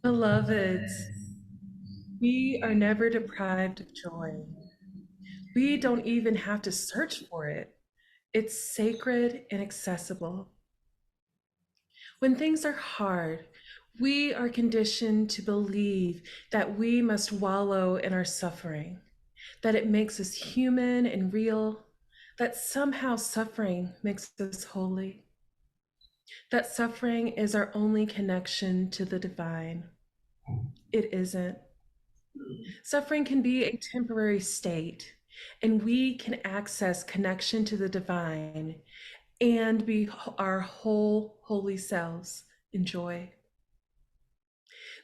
Beloveds, we are never deprived of joy. We don't even have to search for it. It's sacred and accessible. When things are hard, we are conditioned to believe that we must wallow in our suffering, that it makes us human and real, that somehow suffering makes us holy, that suffering is our only connection to the divine. It isn't. Suffering can be a temporary state, and we can access connection to the divine and be our whole holy selves in joy.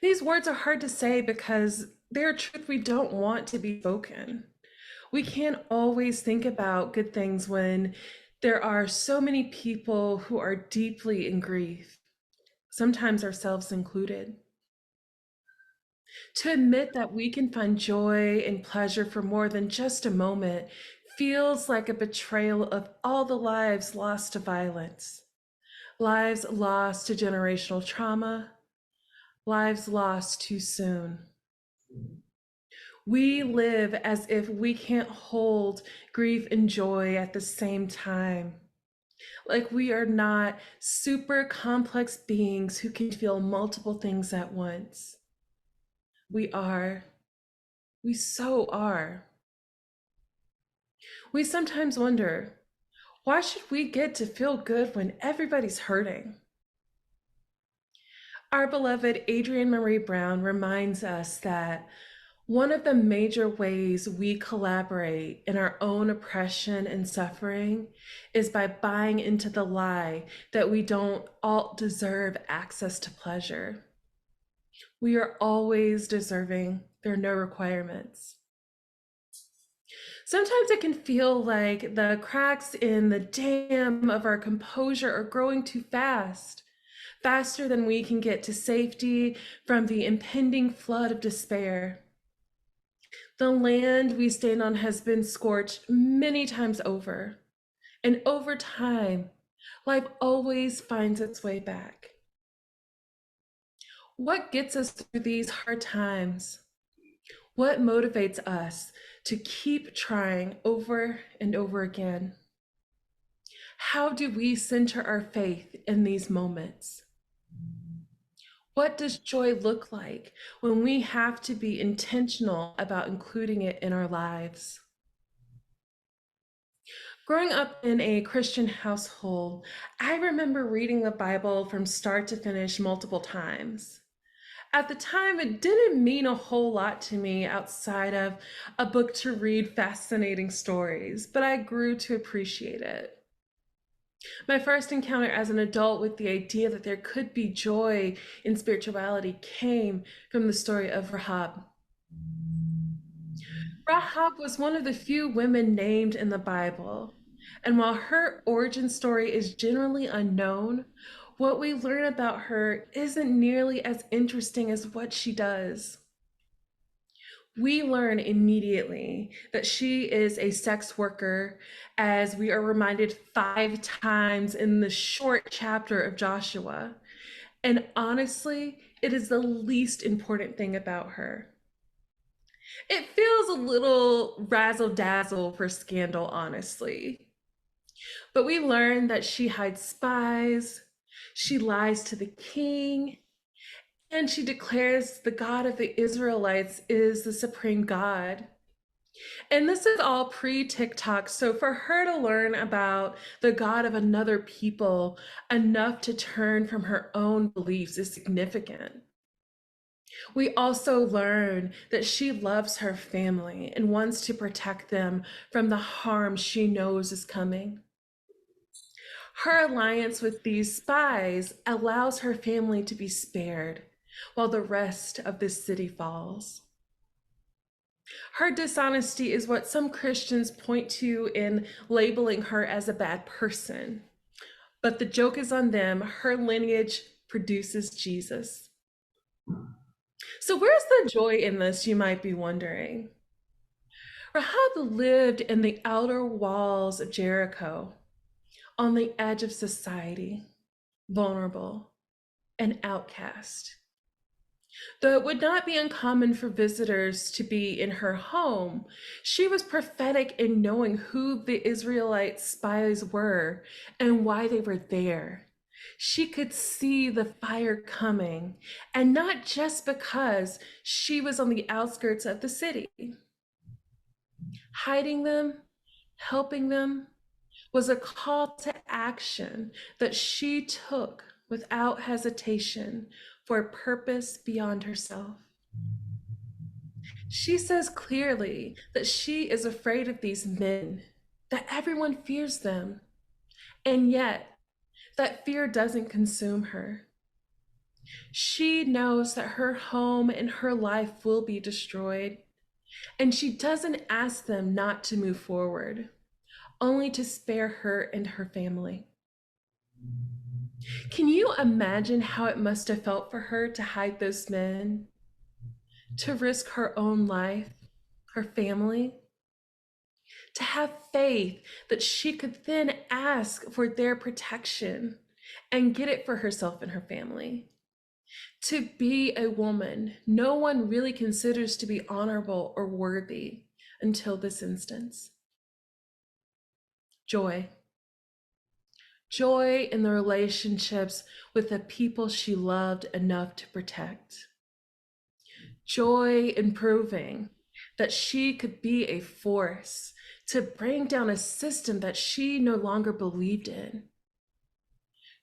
These words are hard to say because they're a truth we don't want to be spoken. We can't always think about good things when there are so many people who are deeply in grief, sometimes ourselves included. To admit that we can find joy and pleasure for more than just a moment feels like a betrayal of all the lives lost to violence, lives lost to generational trauma, lives lost too soon. We live as if we can't hold grief and joy at the same time. Like we are not super complex beings who can feel multiple things at once. We are. We so are. We sometimes wonder, why should we get to feel good when everybody's hurting? Our beloved Adrienne Marie Brown reminds us that one of the major ways we collaborate in our own oppression and suffering is by buying into the lie that we don't all deserve access to pleasure. We are always deserving, there are no requirements. Sometimes it can feel like the cracks in the dam of our composure are growing too fast, faster than we can get to safety from the impending flood of despair. The land we stand on has been scorched many times over, and over time, life always finds its way back. What gets us through these hard times? What motivates us to keep trying over and over again? How do we center our faith in these moments? What does joy look like when we have to be intentional about including it in our lives? Growing up in a Christian household, I remember reading the Bible from start to finish multiple times. At the time, it didn't mean a whole lot to me outside of a book to read fascinating stories, but I grew to appreciate it. My first encounter as an adult with the idea that there could be joy in spirituality came from the story of Rahab. Rahab was one of the few women named in the Bible. And while her origin story is generally unknown, what we learn about her isn't nearly as interesting as what she does. We learn immediately that she is a sex worker, as we are reminded 5 times in the short chapter of Joshua. And honestly, it is the least important thing about her. It feels a little razzle dazzle for scandal, honestly. But we learn that she hides spies, she lies to the king, and she declares the God of the Israelites is the supreme God. And this is all pre TikTok. So for her to learn about the God of another people enough to turn from her own beliefs is significant. We also learn that she loves her family and wants to protect them from the harm she knows is coming. Her alliance with these spies allows her family to be spared while the rest of the city falls. Her dishonesty is what some Christians point to in labeling her as a bad person. But the joke is on them. Her lineage produces Jesus. So, where's the joy in this, you might be wondering? Rahab lived in the outer walls of Jericho, on the edge of society, vulnerable and outcast. Though it would not be uncommon for visitors to be in her home, she was prophetic in knowing who the Israelite spies were and why they were there. She could see the fire coming, and not just because she was on the outskirts of the city. Hiding them, helping them, was a call to action that she took without hesitation for a purpose beyond herself. She says clearly that she is afraid of these men, that everyone fears them, and yet that fear doesn't consume her. She knows that her home and her life will be destroyed, and she doesn't ask them not to move forward, only to spare her and her family. Can you imagine how it must have felt for her to hide those men, to risk her own life, her family, to have faith that she could then ask for their protection and get it for herself and her family? To be a woman no one really considers to be honorable or worthy until this instance. Joy. Joy in the relationships with the people she loved enough to protect. Joy in proving that she could be a force to bring down a system that she no longer believed in.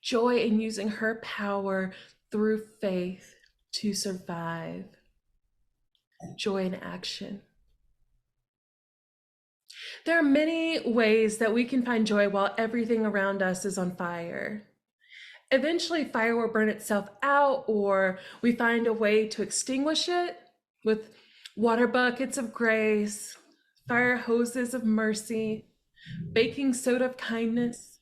Joy in using her power through faith to survive. Joy in action. There are many ways that we can find joy while everything around us is on fire. Eventually, fire will burn itself out, or we find a way to extinguish it with water buckets of grace, fire hoses of mercy, baking soda of kindness.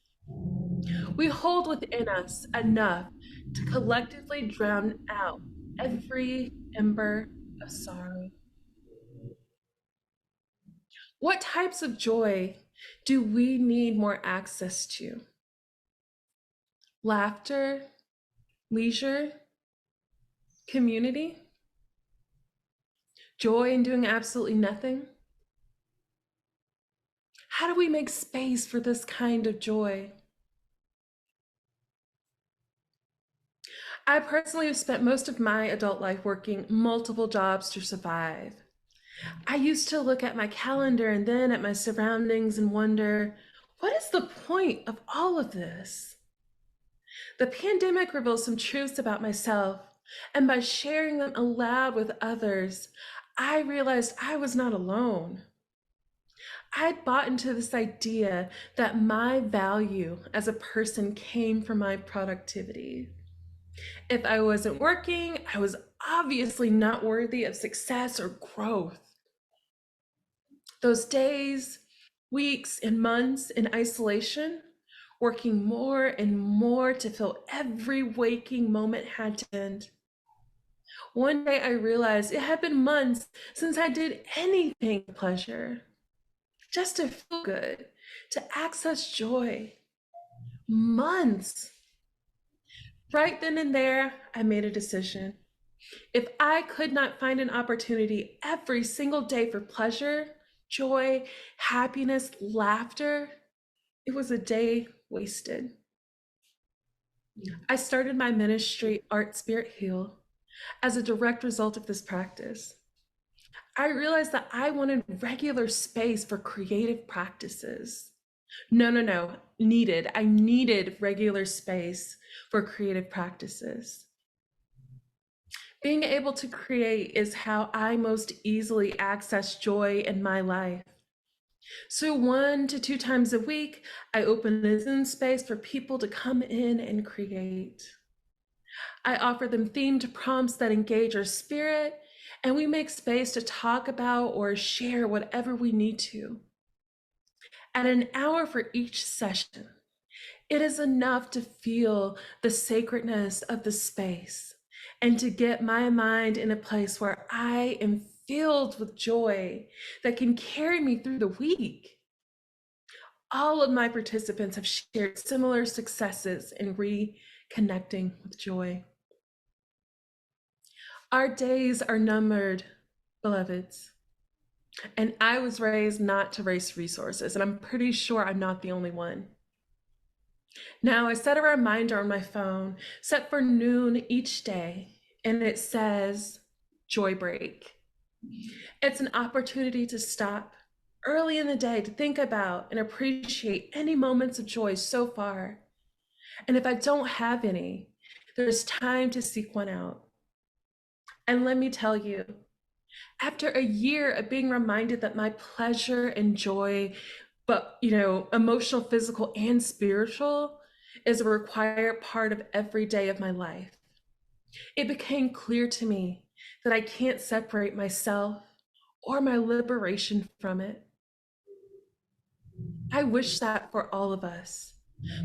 We hold within us enough to collectively drown out every ember of sorrow. What types of joy do we need more access to? Laughter, leisure, community, joy in doing absolutely nothing? How do we make space for this kind of joy? I personally have spent most of my adult life working multiple jobs to survive. I used to look at my calendar and then at my surroundings and wonder, what is the point of all of this? The pandemic revealed some truths about myself, and by sharing them aloud with others, I realized I was not alone. I'd bought into this idea that my value as a person came from my productivity. If I wasn't working, I was obviously not worthy of success or growth. Those days, weeks, and months in isolation, working more and more to feel every waking moment had to end. One day I realized it had been months since I did anything with pleasure, just to feel good, to access joy. Months. Right then and there, I made a decision. If I could not find an opportunity every single day for pleasure, joy, happiness, laughter, it was a day wasted. I started my ministry, Art Spirit Heal, as a direct result of this practice. I realized that I wanted regular space for creative practices. No, needed. I needed regular space for creative practices. Being able to create is how I most easily access joy in my life. So 1 to 2 times a week, I open a Zoom space for people to come in and create. I offer them themed prompts that engage our spirit, and we make space to talk about or share whatever we need to. At an hour for each session, it is enough to feel the sacredness of the space and to get my mind in a place where I am filled with joy that can carry me through the week. All of my participants have shared similar successes in reconnecting with joy. Our days are numbered, beloveds. And I was raised not to waste resources, and I'm pretty sure I'm not the only one. Now, I set a reminder on my phone, set for noon each day, and it says joy break. It's an opportunity to stop early in the day to think about and appreciate any moments of joy so far. And if I don't have any, there's time to seek one out. And let me tell you, after a year of being reminded that my pleasure and joy, but emotional, physical, and spiritual, is a required part of every day of my life, it became clear to me that I can't separate myself or my liberation from it. I wish that for all of us,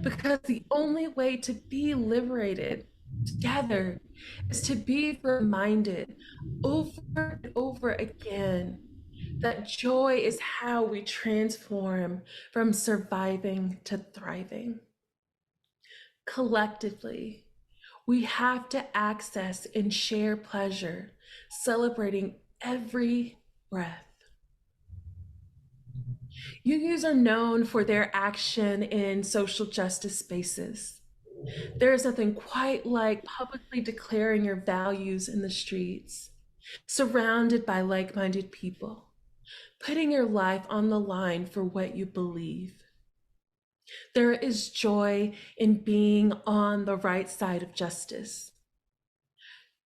because the only way to be liberated together is to be reminded over and over again that joy is how we transform from surviving to thriving. Collectively, we have to access and share pleasure, celebrating every breath. UUs are known for their action in social justice spaces. There is nothing quite like publicly declaring your values in the streets, surrounded by like-minded people, putting your life on the line for what you believe. There is joy in being on the right side of justice.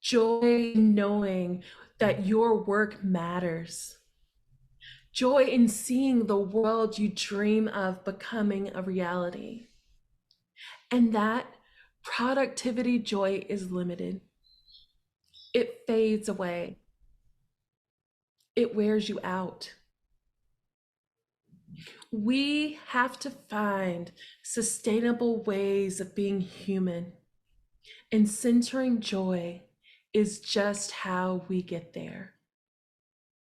Joy in knowing that your work matters. Joy in seeing the world you dream of becoming a reality. And that productivity joy is limited. It fades away. It wears you out. We have to find sustainable ways of being human, and centering joy is just how we get there.